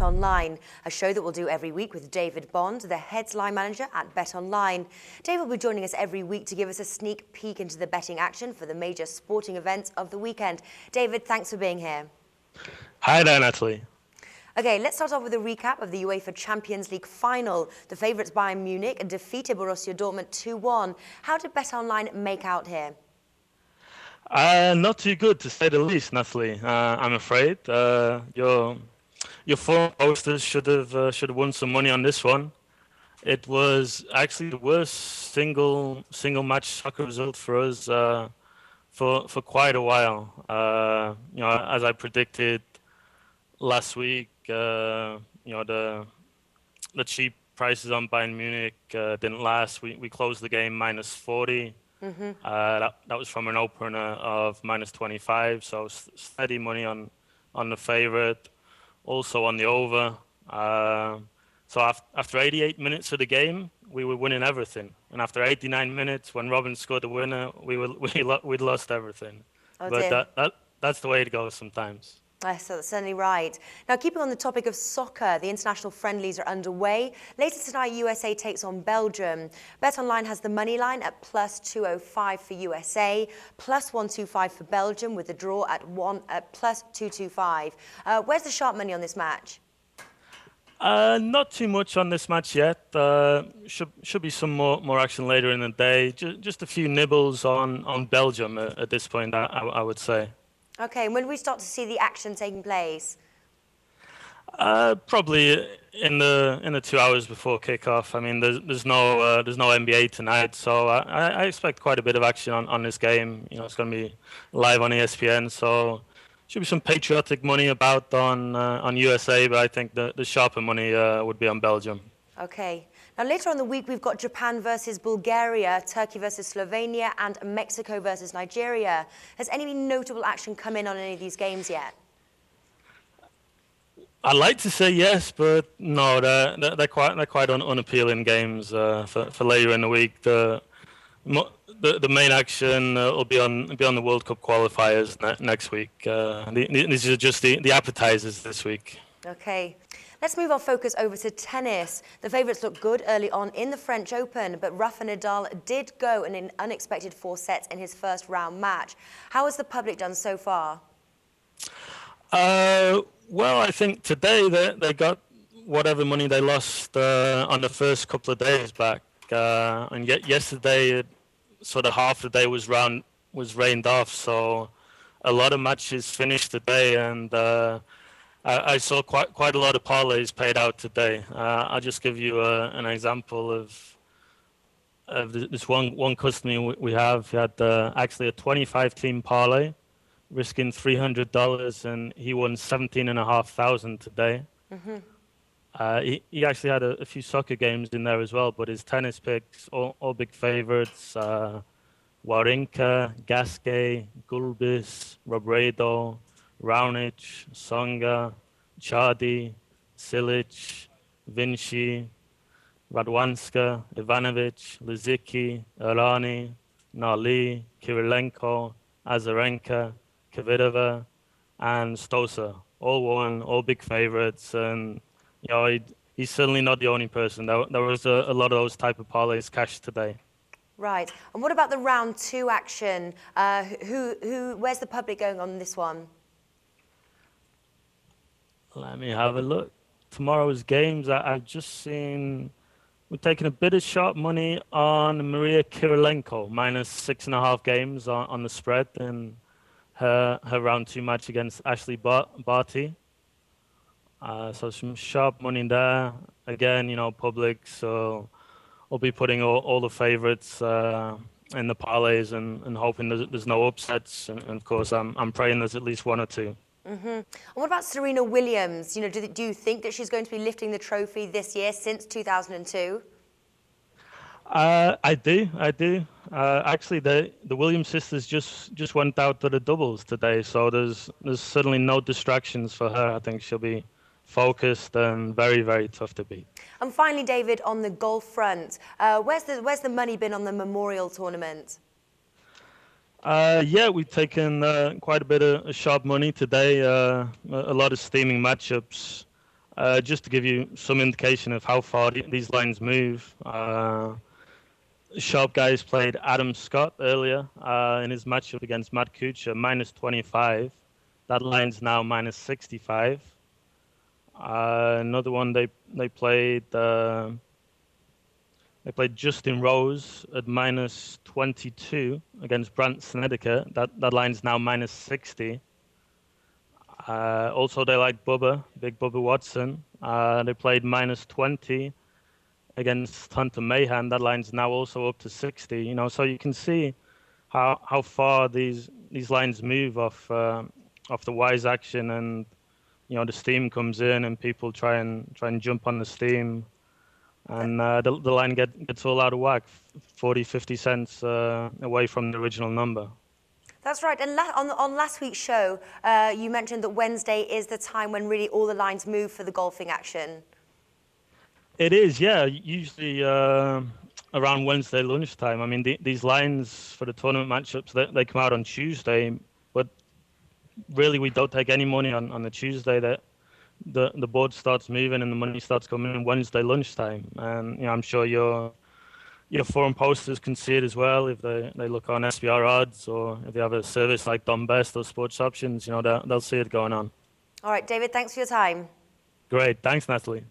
BetOnline, a show that we'll do every week with David Bond, the headline manager at BetOnline. David will be joining us every week to give us a sneak peek into the betting action for the major sporting events of the weekend. David, thanks for being here. Hi there, Natalie. Okay, let's start off with a recap of the UEFA Champions League final. The favourites Bayern Munich defeated Borussia Dortmund 2-1. How did BetOnline make out here? Not too good, to say the least, Natalie. I'm afraid your former posters should have won some money on this one. It was actually the worst single match soccer result for us for quite a while. As I predicted last week, the cheap prices on Bayern Munich didn't last. We closed the game -40. That was from an opener of -25, so steady money on the favorite, also on the over. So after 88 minutes of the game, we were winning everything, and after 89 minutes, when Robin scored the winner, we'd lost everything. Oh, but that's the way it goes sometimes. Yes, that's certainly right. Now, keeping on the topic of soccer, the international friendlies are underway. Later tonight, USA takes on Belgium. BetOnline has the money line at +205 for USA, +125 for Belgium, with the draw at +225. Where's the sharp money on this match? Not too much on this match yet. Should be some more action later in the day. Just a few nibbles on Belgium at this point, I would say. Okay, and when do we start to see the action taking place? Probably in the 2 hours before kickoff. I mean, there's no NBA tonight, so I expect quite a bit of action on this game. It's going to be live on ESPN, so should be some patriotic money about on USA, but I think the sharper money would be on Belgium. Okay. Now, later on in the week, we've got Japan versus Bulgaria, Turkey versus Slovenia, and Mexico versus Nigeria. Has any notable action come in on any of these games yet? I'd like to say yes, but no, they're quite unappealing games for later in the week. The main action will be on the World Cup qualifiers next week. These are just the appetizers this week. Okay. Let's move our focus over to tennis. The favourites looked good early on in the French Open, but Rafa Nadal did go in an unexpected 4 sets in his first round match. How has the public done so far? Well, I think today they got whatever money they lost on the first couple of days back. And yet yesterday, sort of half the day was rained off, so a lot of matches finished today, and I saw quite a lot of parlays paid out today. I'll just give you an example of this one customer we have. He had actually a 25-team parlay, risking $300, and he won $17,500 today. He actually had a few soccer games in there as well, but his tennis picks, all big favorites: Wawrinka, Gasquet, Gulbis, Robredo, Raonic, Songa, Chardy, Silic, Vinci, Radwanska, Ivanovic, Lizicki, Errani, Nali, Kirilenko, Azarenka, Kvitova, and Stosa. All won, all big favorites, and he's certainly not the only person. There was a lot of those type of parlays cashed today. Right. And what about the round 2 action? Where's the public going on this one? Let me have a look. Tomorrow's games, I've just seen, we're taking a bit of sharp money on Maria Kirilenko, -6.5 games on the spread in her round 2 match against Ashley Barty. So some sharp money there. Again, public, so I'll be putting all the favorites in the parlays and hoping there's no upsets. And of course, I'm praying there's at least 1 or 2. And what about Serena Williams? Do you think that she's going to be lifting the trophy this year since 2002? I do. Actually, the Williams sisters just went out to the doubles today, so there's certainly no distractions for her. I think she'll be focused and very, very tough to beat. And finally, David, on the golf front, where's the money been on the Memorial Tournament? Yeah, we've taken quite a bit of sharp money today. A lot of steaming matchups. Just to give you some indication of how far these lines move, Sharp Guys played Adam Scott earlier in his matchup against Matt Kuchar, minus 25. That line's now minus 65. Another one they played Justin Rose at minus 22 against Brandt Snedeker. That line's now minus 60. Also, they like Big Bubba Watson. They played minus 20 against Hunter Mahan. That line's now also up to 60. You know, so you can see how far these lines move off the Wise action, and you know the steam comes in, and people try and jump on the steam, and the line gets all out of whack, 40, 50 cents away from the original number. That's right. And on last week's show, you mentioned that Wednesday is the time when really all the lines move for the golfing action. It is, yeah. Usually around Wednesday lunchtime. I mean, these lines for the tournament matchups, they come out on Tuesday, but really we don't take any money on the Tuesday. That the board starts moving and the money starts coming in Wednesday lunchtime. And you know, I'm sure your forum posters can see it as well if they look on SBR odds, or if they have a service like Don Best or Sports Options. You know, they'll see it going on. All right, David, thanks for your time. Great, thanks, Natalie.